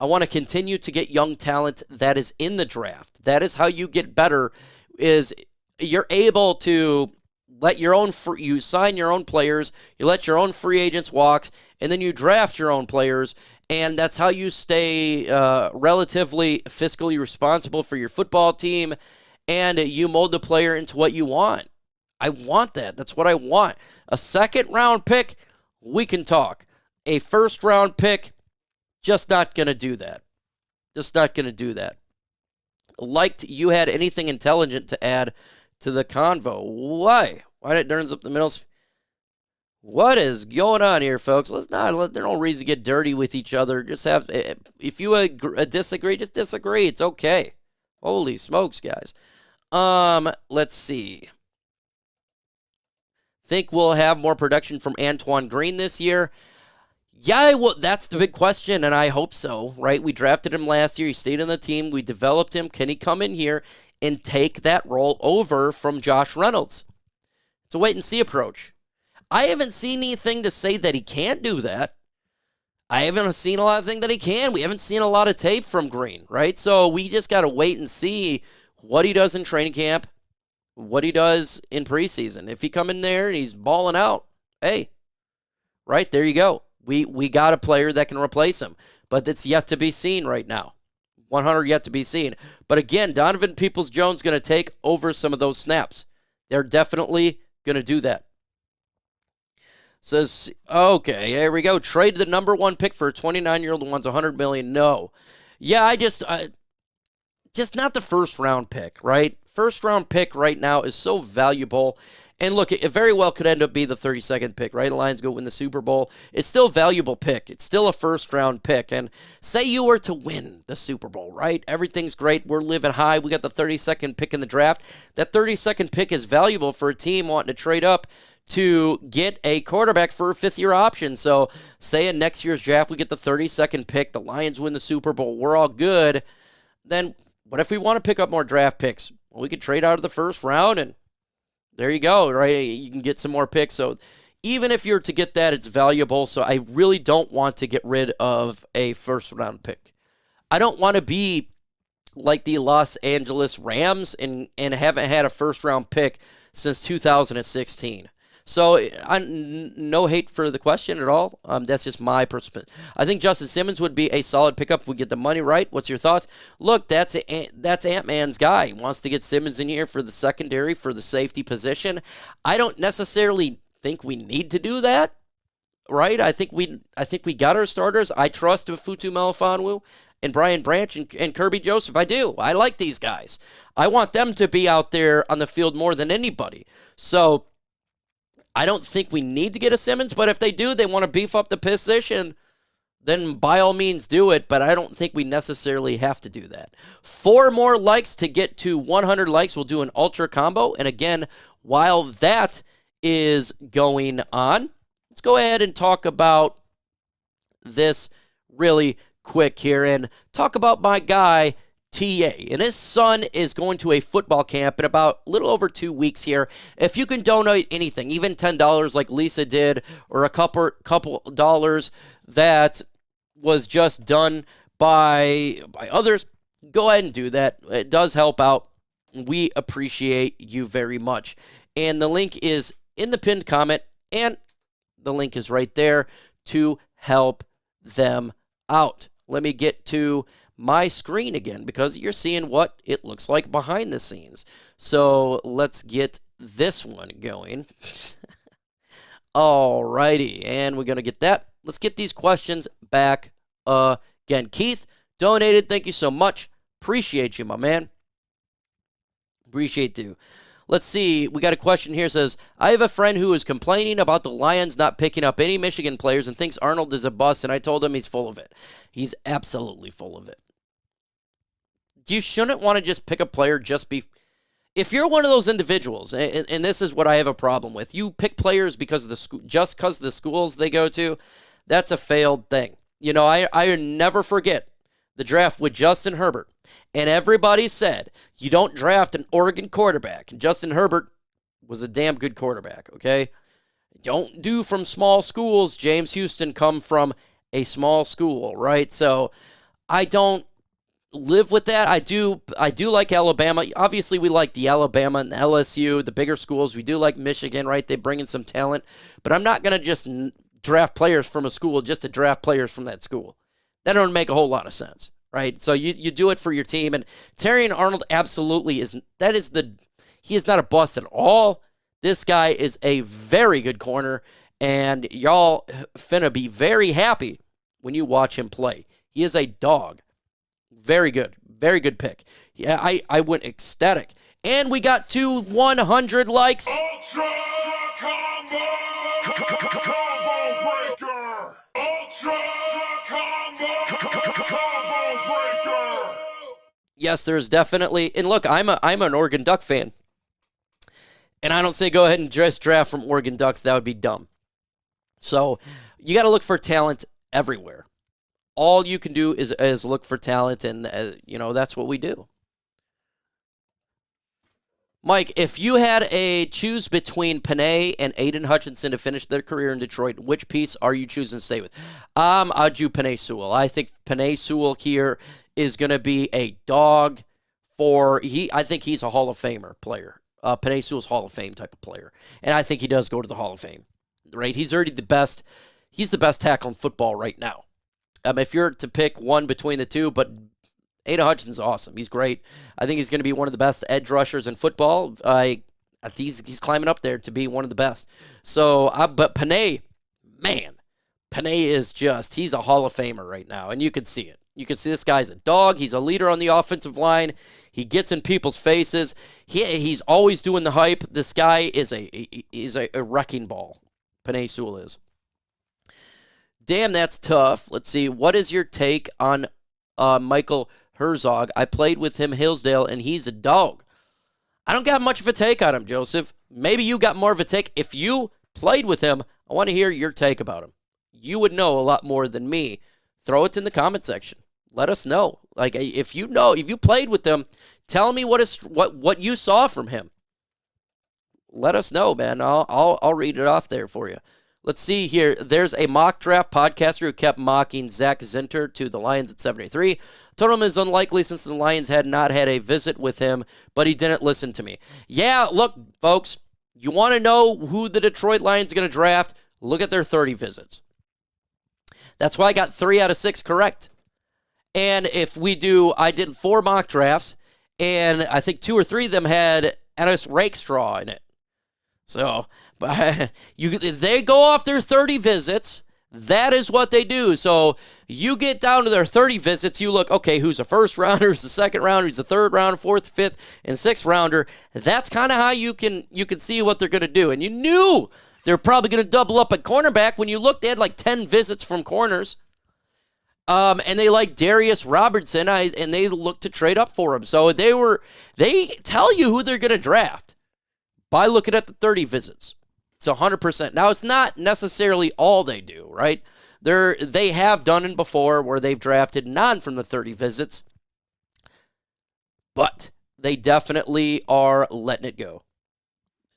I want to continue to get young talent that is in the draft. That is how you get better, is you're able to let you sign your own players, you let your own free agents walk, and then you draft your own players, and that's how you stay relatively fiscally responsible for your football team, and you mold the player into what you want. I want that. That's what I want. A second-round pick, we can talk. A first-round pick, just not going to do that. Just not going to do that. Liked you had anything intelligent to add to the convo. Why? Why did it turns up the middle? What is going on here, folks? There's no reason to get dirty with each other. Just have, if you disagree, just disagree. It's okay. Holy smokes, guys. Let's see. Think we'll have more production from Antoine Green this year? Yeah, well, that's the big question, and I hope so, right? We drafted him last year. He stayed on the team. We developed him. Can he come in here and take that role over from Josh Reynolds? It's a wait-and-see approach. I haven't seen anything to say that he can't do that. I haven't seen a lot of things that he can. We haven't seen a lot of tape from Green, right? So we just got to wait and see what he does in training camp, what he does in preseason. If he come in there and he's balling out, hey, right, there you go. We got a player that can replace him, but it's yet to be seen right now. 100 yet to be seen. But again, Donovan Peoples-Jones going to take over some of those snaps. They're definitely going to do that. Says, okay, here we go. Trade the number 1 pick for a 29-year-old who wants $100 million. No. Yeah, just not the first-round pick, right? First-round pick right now is so valuable. And look, it very well could end up being the 32nd pick, right? The Lions go win the Super Bowl. It's still a valuable pick. It's still a first-round pick. And say you were to win the Super Bowl, right? Everything's great. We're living high. We got the 32nd pick in the draft. That 32nd pick is valuable for a team wanting to trade up to get a quarterback for a 5th-year option. So say in next year's draft we get the 32nd pick, the Lions win the Super Bowl, we're all good. Then what if we want to pick up more draft picks? Well, we could trade out of the first round, and there you go, right? You can get some more picks. So even if you're to get that, it's valuable. So I really don't want to get rid of a first-round pick. I don't want to be like the Los Angeles Rams and haven't had a first-round pick since 2016. So no hate for the question at all. That's just my perspective. I think Justin Simmons would be a solid pickup if we get the money right. What's your thoughts? Look, that's Ant-Man's guy. He wants to get Simmons in here for the secondary, for the safety position. I don't necessarily think we need to do that, right? I think we got our starters. I trust Futu Melifonwu and Brian Branch and Kirby Joseph. I do. I like these guys. I want them to be out there on the field more than anybody. So I don't think we need to get a Simmons, but if they do, they want to beef up the position, then by all means do it, but I don't think we necessarily have to do that. 4 more likes to get to 100 likes. We'll do an ultra combo, and again, while that is going on, let's go ahead and talk about this really quick here and talk about my guy, TA, and his son is going to a football camp in about a little over 2 weeks here. If you can donate anything, even $10 like Lisa did, or a couple dollars that was just done by others, go ahead and do that. It does help out. We appreciate you very much. And the link is in the pinned comment, and the link is right there to help them out. Let me get to my screen again, because you're seeing what it looks like behind the scenes. So let's get this one going. Alrighty, and we're going to get that. Let's get these questions back again. Keith donated. Thank you so much. Appreciate you, my man. Appreciate you. Let's see. We got a question here. It says, I have a friend who is complaining about the Lions not picking up any Michigan players and thinks Arnold is a bust, and I told him he's full of it. He's absolutely full of it. You shouldn't want to just pick a player if you're one of those individuals, and this is what I have a problem with, you pick players because of the school, just because of the schools they go to, that's a failed thing. You know, I never forget the draft with Justin Herbert, and everybody said, you don't draft an Oregon quarterback, and Justin Herbert was a damn good quarterback, okay? Don't do from small schools. James Houston come from a small school, right? So I don't live with that. I do like Alabama. Obviously, we like the Alabama and the LSU, the bigger schools. We do like Michigan, right? They bring in some talent. But I'm not going to just draft players from a school just to draft players from that school. That don't make a whole lot of sense, right? So you do it for your team. And Terrion Arnold absolutely he is not a bust at all. This guy is a very good corner, and y'all finna be very happy when you watch him play. He is a dog. Very good. Very good pick. Yeah, I went ecstatic. And we got to 100 likes. Ultra Combo! Combo breaker. Ultra combo breaker. Yes, there's definitely, and look, I'm an Oregon Duck fan, and I don't say go ahead and just draft from Oregon Ducks. That would be dumb. So you got to look for talent everywhere. All you can do is look for talent, and that's what we do. Mike, if you had a choose between Panay and Aiden Hutchinson to finish their career in Detroit, which piece are you choosing to stay with? I'd do Panay Sewell. I think Panay Sewell here is going to be a dog I think he's a Hall of Famer player. Panay Sewell's Hall of Fame type of player. And I think he does go to the Hall of Fame. Right? He's already the best. He's the best tackle in football right now. If you're to pick one between the two, but Aiden Hutchinson's awesome. He's great. I think he's going to be one of the best edge rushers in football. He's climbing up there to be one of the best. So, but Panay, man, Panay is he's a Hall of Famer right now, and you can see it. You can see this guy's a dog. He's a leader on the offensive line. He gets in people's faces. He's always doing the hype. This guy is a wrecking ball. Panay Sewell is. Damn, that's tough. Let's see. What is your take on Michael Herzog? I played with him Hillsdale, and he's a dog. I don't got much of a take on him, Joseph. Maybe you got more of a take. If you played with him, I want to hear your take about him. You would know a lot more than me. Throw it in the comment section. Let us know. Like, if you played with him, tell me what you saw from him. Let us know, man. I'll read it off there for you. Let's see here. There's a mock draft podcaster who kept mocking Zach Zinter to the Lions at 73. Told him it's unlikely since the Lions had not had a visit with him, but he didn't listen to me. Yeah, look, folks, you want to know who the Detroit Lions are going to draft? Look at their 30 visits. That's why I got 3 out of 6 correct. And I did 4 mock drafts, and I think 2 or 3 of them had Ennis Rakestraw in it. So, but they go off their 30 visits. That is what they do. So you get down to their 30 visits, you look, okay, who's a first rounder, who's the second rounder, who's the third rounder, fourth, fifth, and sixth rounder. That's kind of how you can see what they're going to do. And you knew they're probably going to double up at cornerback. When you looked, they had like 10 visits from corners. And they like Darius Robinson, and they looked to trade up for him. So they tell you who they're going to draft by looking at the 30 visits. It's 100%. Now, it's not necessarily all they do, right? They have done it before where they've drafted none from the 30 visits, but they definitely are letting it go.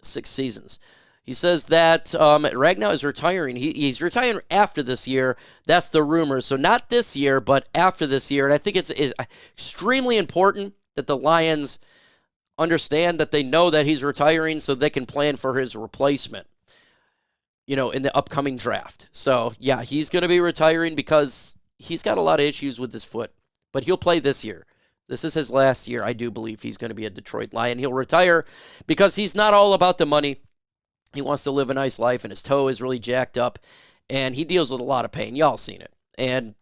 6 seasons. He says that Ragnow is retiring. He's retiring after this year. That's the rumor. So not this year, but after this year. And I think it's extremely important that the Lions understand that they know that he's retiring so they can plan for his replacement, in the upcoming draft. So, yeah, he's going to be retiring because he's got a lot of issues with his foot. But he'll play this year. This is his last year. I do believe he's going to be a Detroit Lion. He'll retire because he's not all about the money. He wants to live a nice life, and his toe is really jacked up, and he deals with a lot of pain. Y'all seen it. And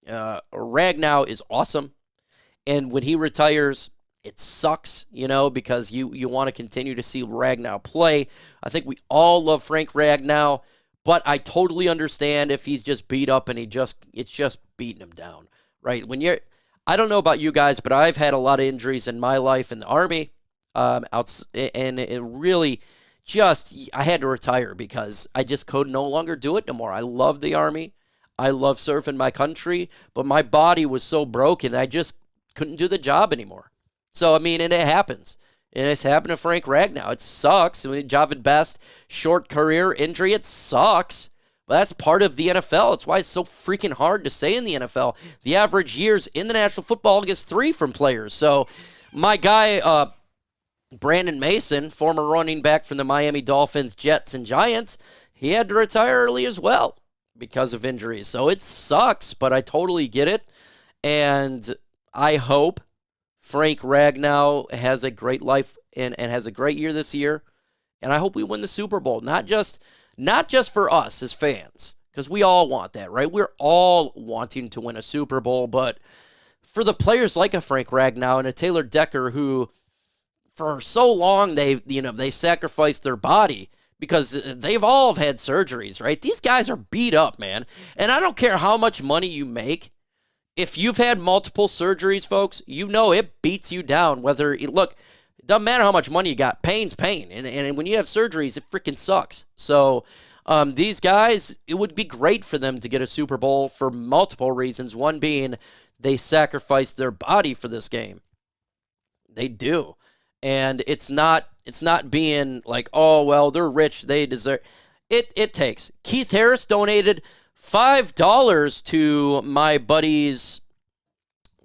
Ragnow is awesome, and when he retires, it sucks, because you want to continue to see Ragnow play. I think we all love Frank Ragnow, but I totally understand if he's just beat up and it's just beating him down, right? I don't know about you guys, but I've had a lot of injuries in my life in the Army, and it really I had to retire because I just could no longer do it no more. I love the Army. I love serving my country, but my body was so broken I just couldn't do the job anymore. So, and it happens. And it's happened to Frank Ragnow. It sucks. Javid Best, short career injury, it sucks. But that's part of the NFL. That's why it's so freaking hard to stay in the NFL. The average years in the National Football League is 3 from players. So, my guy, Brandon Mason, former running back from the Miami Dolphins, Jets, and Giants, he had to retire early as well because of injuries. So it sucks, but I totally get it. And I hope Frank Ragnow has a great life and has a great year this year. And I hope we win the Super Bowl, not just for us as fans, because we all want that, right? We're all wanting to win a Super Bowl, but for the players like a Frank Ragnow and a Taylor Decker who for so long they sacrificed their body because they've all had surgeries, right? These guys are beat up, man. And I don't care how much money you make. If you've had multiple surgeries, folks, you know it beats you down. Look, it doesn't matter how much money you got. Pain's pain. And when you have surgeries, it freaking sucks. So these guys, it would be great for them to get a Super Bowl for multiple reasons. One being they sacrificed their body for this game. They do. And it's not being like, oh, well, they're rich, they deserve it. Takes. Keith Harris donated $5 to my buddy's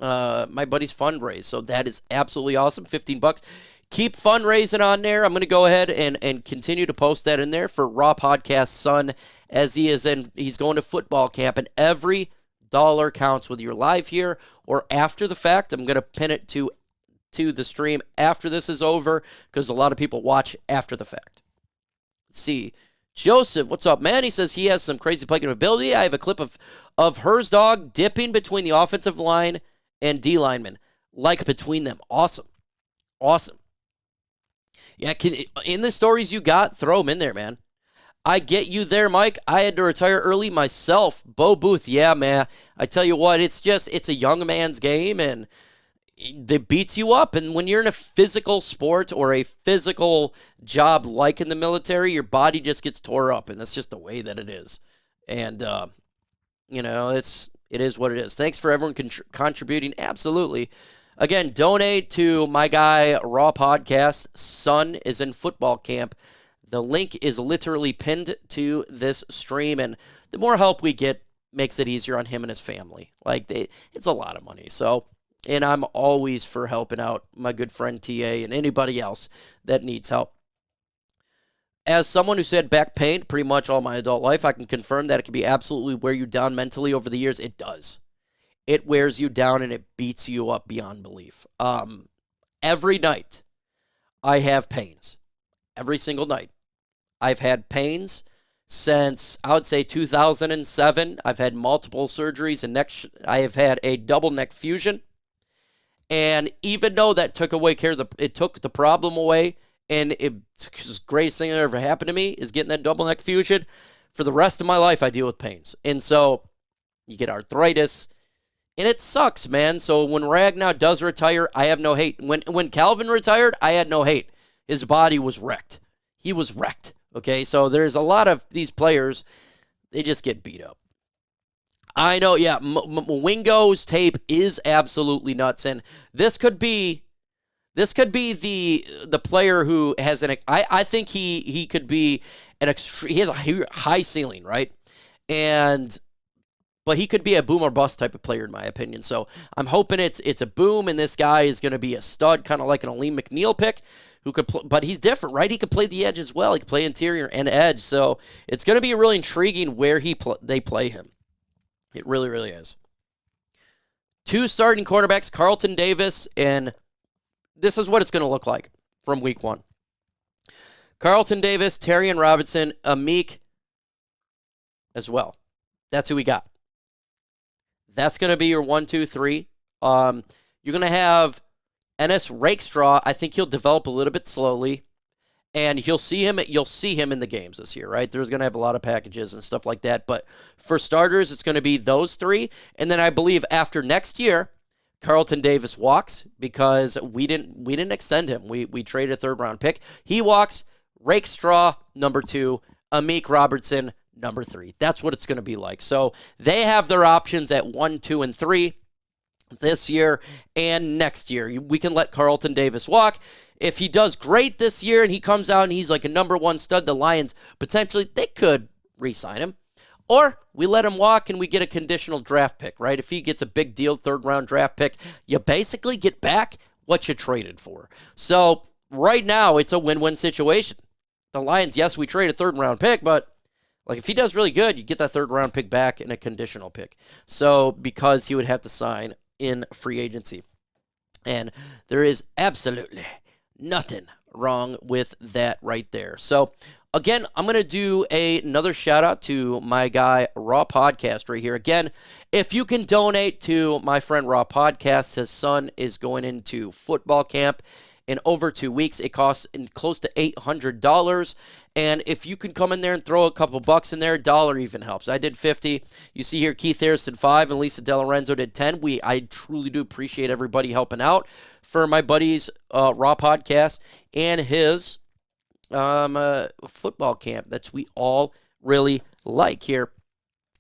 fundraise. So that is absolutely awesome. $15. Keep fundraising on there. I'm going to go ahead and continue to post that in there for Raw Podcast's son, as he's going to football camp, and every dollar counts, whether you're live here or after the fact. I'm going to pin it to the stream after this is over, because a lot of people watch after the fact. Let's see. Joseph, what's up, man? He says he has some crazy playing ability. I have a clip of Hers dog dipping between the offensive line and D linemen, like between them. Awesome. Yeah, in the stories you got, throw them in there, man. I get you there, Mike. I had to retire early myself. Bo Booth, yeah, man. I tell you what, it's a young man's game, and it beats you up. And when you're in a physical sport or a physical job like in the military, your body just gets tore up, and that's just the way that it is. And it is what it is. Thanks for everyone contributing. Absolutely. Again, donate to my guy Raw Podcast. Son is in football camp. The link is literally pinned to this stream, and the more help we get makes it easier on him and his family. It's a lot of money. So. And I'm always for helping out my good friend TA and anybody else that needs help. As someone who's had back pain pretty much all my adult life, I can confirm that it can be absolutely wear you down mentally over the years. It does. It wears you down and it beats you up beyond belief. Every night I have pains. Every single night. I've had pains since, I would say, 2007. I've had multiple surgeries, and I have had a double neck fusion. And even though that took the problem away, and it's the greatest thing that ever happened to me is getting that double neck fusion. For the rest of my life, I deal with pains. And so you get arthritis, and it sucks, man. So when Ragnar does retire, I have no hate. When Calvin retired, I had no hate. His body was wrecked. He was wrecked, okay? So there's a lot of these players, they just get beat up. I know, yeah, Wingo's tape is absolutely nuts, and this could be the player who has I think he could be he has a high ceiling, right? But he could be a boom or bust type of player, in my opinion. So I'm hoping it's a boom, and this guy is going to be a stud, kind of like an Aleem McNeil pick, who could but he's different, right? He could play the edge as well. He could play interior and edge, so it's going to be really intriguing where they play him. It really, really is. 2 starting cornerbacks, Carlton Davis, and this is what it's going to look like from week 1. Carlton Davis, Terrion Robinson, Amik as well. That's who we got. That's going to be your 1, 2, 3. You're going to have Ennis Rakestraw. I think he'll develop a little bit slowly. And you'll see him in the games this year, right? There's going to have a lot of packages and stuff like that. But for starters, it's going to be those 3. And then I believe after next year, Carlton Davis walks because we didn't extend him. We traded a 3rd-round pick. He walks. Rakestraw, number 2. Amik Robertson, number 3. That's what it's going to be like. So they have their options at 1, 2, and 3 this year and next year. We can let Carlton Davis walk. If he does great this year and he comes out and he's like a number 1 stud, the Lions potentially, they could re-sign him. Or we let him walk and we get a conditional draft pick, right? If he gets a big deal 3rd-round draft pick, you basically get back what you traded for. So right now, it's a win-win situation. The Lions, yes, we trade a 3rd-round pick, but if he does really good, you get that 3rd-round pick back in a conditional pick. So because he would have to sign in free agency. And there is absolutely nothing wrong with that right there. So, again, I'm going to do another shout-out to my guy, Raw Podcast, right here. Again, if you can donate to my friend Raw Podcast, his son is going into football camp, in over 2 weeks. It costs close to $800. And if you can come in there and throw a couple bucks in there, a dollar even helps. I did 50. You see here, Keith Harris did 5 and Lisa DeLorenzo did 10. I truly do appreciate everybody helping out for my buddy's Raw podcast and his football camp that we all really like here,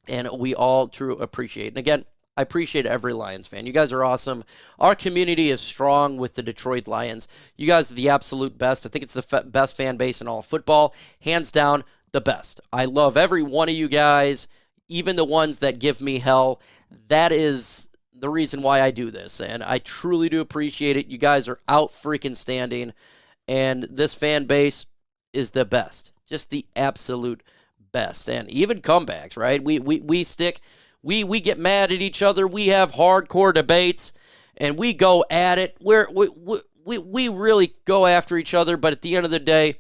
and we all truly appreciate. And again, I appreciate every Lions fan. You guys are awesome. Our community is strong with the Detroit Lions. You guys are the absolute best. I think it's the best fan base in all of football. Hands down, the best. I love every one of you guys, even the ones that give me hell. That is the reason why I do this, and I truly do appreciate it. You guys are out freaking standing, and this fan base is the best. Just the absolute best. And even comebacks, right? We stick... We get mad at each other. We have hardcore debates, and we go at it. We really go after each other, but at the end of the day,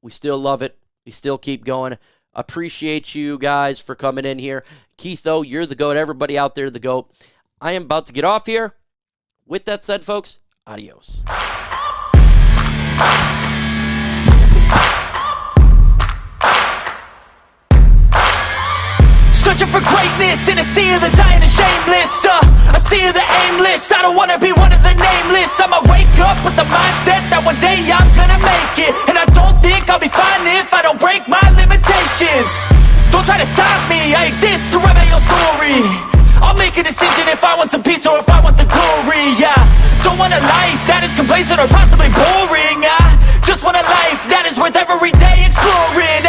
we still love it. We still keep going. Appreciate you guys for coming in here. Keith, though, you're the GOAT. Everybody out there, the GOAT. I am about to get off here. With that said, folks, adios. Searching for greatness in a sea of the dying and shameless, a sea of the aimless. I don't wanna be one of the nameless. I'ma wake up with the mindset that one day I'm gonna make it, and I don't think I'll be fine if I don't break my limitations. Don't try to stop me, I exist to write my own story. I'll make a decision if I want some peace or if I want the glory. Yeah, don't want a life that is complacent or possibly boring. I just want a life that is worth every day exploring.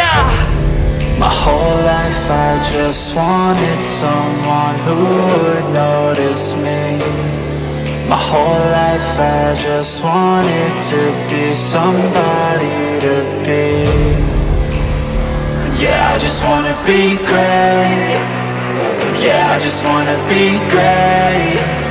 My whole life I just wanted someone who would notice me. My whole life I just wanted to be somebody to be. Yeah, I just wanna be great. Yeah, I just wanna be great.